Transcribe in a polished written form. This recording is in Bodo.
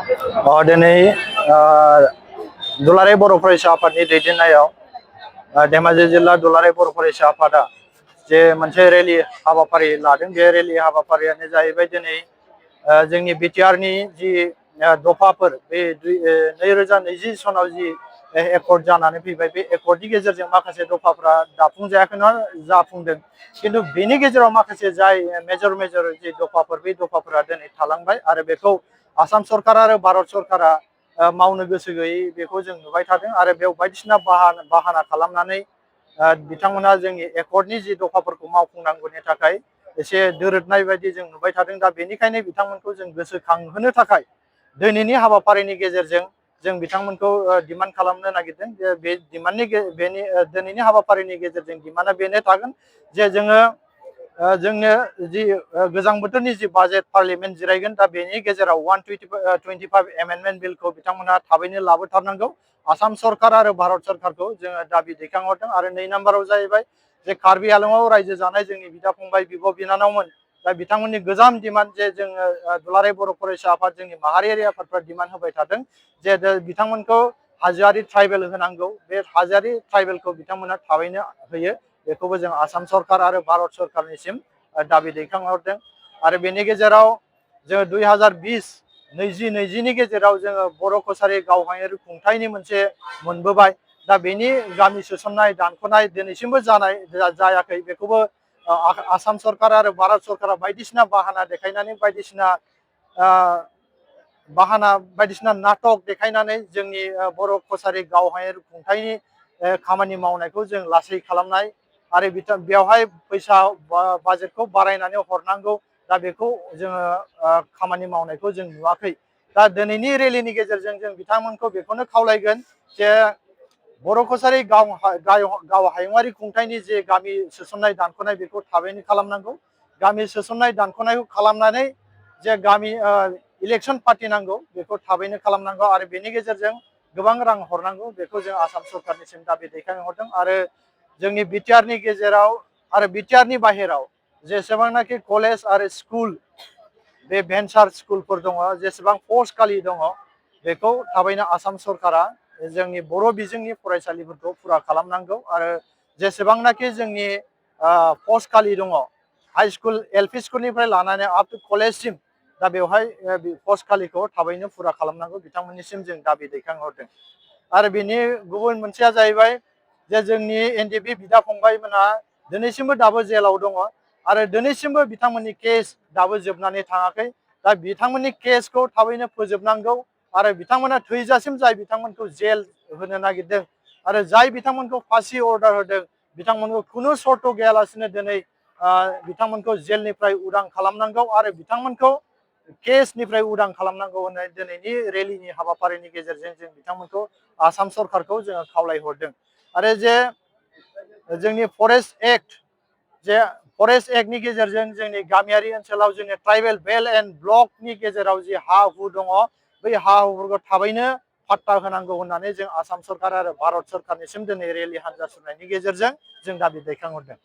दिनै दुलाराय बर' फरायसा आफादनि दैदेननायाव धेमाजि जिल्ला दुलाराय बर' फरायसा आफादा जे मोनसे रेलि हाबाफारि लादों। बे रेलि हाबाफारियानो जाहैबाय दिनै जोंनि बिटिआरनि जि दफाफोर बे 2020 सनाव जि एकर्ड जानानै फैबाय, बे एकर्डनि गेजेरजों माखासे दफाफ्रा दाफुंजायाखै नङा, जाफुंदों। खिन्थु बेनि गेजेराव माखासे जाय मेजर जि दफाफोर, बे दफाफोरा दिनै थालांबाय आरो बेखौ आसाम सरकार आरो भारत सरकारा मावनो गोसो गैयै बेखौ जों नुबाय थादों आरो बेयाव बायदिसिना बाहाना खालामनानै बिथांमोना जोंनि एकर्डनि जि दफाफोरखौ मावफुंनांगौनि थाखाय एसे दोरोदनाय बायदि जों नुबाय थादों। दा बेनिखायनो बिथांमोनखौ जों गोसोखांहोनो थाखाय दिनैनि हाबाफारिनि गेजेरजों जों बिथांमोनखौ डिमान्ड खालामनो नागिरदों जे बे दिनैनि हाबाफारिनि गेजेरजों डिमान्डआ बेनो थागोन जे जोंनो जि गोजां बोथोरनि जि बाजेट पार्लियामेन्ट जिरायगोन, दा बेनि गेजेराव 125 एमेन्डमेन्ट बिलखौ बिथांमोना थाबैनो लाबोथारनांगौ। आसाम सरकार आरो भारत सरकारखौ जोङो दाबि दैखांहरदों। आरो 2 नाम्बाराव जाहैबाय जे कार्बि आलंआव रायजो जानाय जोंनि बिदा फंबाय, बिब' बिनानावमोन, दा बिथांमोननि गोजाम डिमान्ड जे जोङो दुलाराय बर' फरायसा आफाद, जोंनि माहारियारि आफादफ्रा डिमान्ड होबाय थादों जे बिथांमोनखौ हाजोआरि ट्राइबेल होनांगौ। बे हाजोआरि ट्राइबेलखौ बिथांमोना थाबैनो होयो, बेखौबो जों आसाम सरकार आरो भारत सरकारनिसिम दाबि दैखांहरदों। आरो बेनि गेजेराव जोङो 2020-2020नि गेजेराव जोङो बर' कसारि गावहायारि खुंथायनि मोनसे मोनबोबाय। दा बेनि गामि सोसननाय दानख'नाय दिनैसिमबो जायाखै। बेखौबो आसाम सरकार आरो भारत सरकारा बायदिसिना बाहाना देखायनानै बायदिसिना नाटक देखायनानै जोंनि बर' कसारि गावहायारि खुंथायनि खामानि मावनायखौ जों लासै खालामनाय आरो बेवहाय फैसा बाजेटखौ बारायनानै हरनांगौ, दा बेखौ जोङो खामानि मावनायखौ जों नुवाखै। दा दिनैनि रेलिनि गेजेरजों जों बिथांमोनखौ बेखौनो खावलायगोन जे बर' कसारि गावहायुङारि खुंथायनि जे गामि सोसननाय दानख'नाय, बेखौ थाबैनो खालामनांगौ। गामि सोसननाय दानख'नायखौ खालामनानै जे गामि इलेक्सन पार्टि नांगौ, बेखौ थाबैनो खालामनांगौ आरो बेनि गेजेरजों गोबां रां हरनांगौ, बेखौ जों आसाम सरकारनिसिम दाबि दैखांहरदों। आरो जोंनि बिटिआरनि गेजेराव आरो बिटिआरनि बाहेराव जेसेबांनाखि कलेज आरो स्कुल, बे भेन्सार स्कुलफोर दङ, जेसेबां पस्ट खालि दङ, बेखौ थाबैनो आसाम सरकारा जोंनि बर' बिजोंनि फरायसालिफोरखौ फुरा खालामनांगौ। आरो जेसेबांनाखि जोंनि पस्ट खालि दङ, हाइ स्कुल, एलपि स्कुलनिफ्राय लानानै आप टु कलेजसिम, दा बेवहाय पस्ट खालिखौ थाबैनो फुरा खालामनांगौ, बिथांमोननिसिम जों दाबि दैखांहरदों। आरो बेनि गुबुन मोनसेया जाहैबाय जे जोंनि एनडिएफबि बिदा फंबायमोनहा दिनैसिमबो दाबो जेलाव दङ आरो दिनैसिमबो बिथांमोननि केस दाबो जोबनानै थाङाखै। दा बिथांमोननि केसखौ थाबैनो फोजोबनांगौ आरो बिथांमोना थैजासिम जाय बिथांमोनखौ जेल होनो नागिरदों आरो जाय बिथांमोनखौ फासि अर्डार होदों, बिथांमोनखौ खुनु सर्त गैयालासिनो दिनै बिथांमोनखौ जेलनिफ्राय उदां खालामनांगौ आरो बिथांमोनखौ केसनिफ्राय उदां खालामनांगौ होननाय दिनैनि रेलिनि हाबाफारिनि गेजेरजों जों बिथांमोनखौ आसाम सरकारखौ जोङो खावलायहरदों। आरो जे जोंनि फरेस्ट एक्टनि गेजेरजों जोंनि गामियारि ओनसोलाव जोंनि ट्राइबेल बेल्ट एन्ड ब्लकनि गेजेराव जि हा हु दङ, बै हा हुफोरखौ थाबैनो फाट्टा होनांगौ होननानै जों आसाम सरकार आरो भारत सरकारनिसिम दिनै रेलि हान्जा सुरनायनि गेजेरजों जों दाबि दैखांहरदों।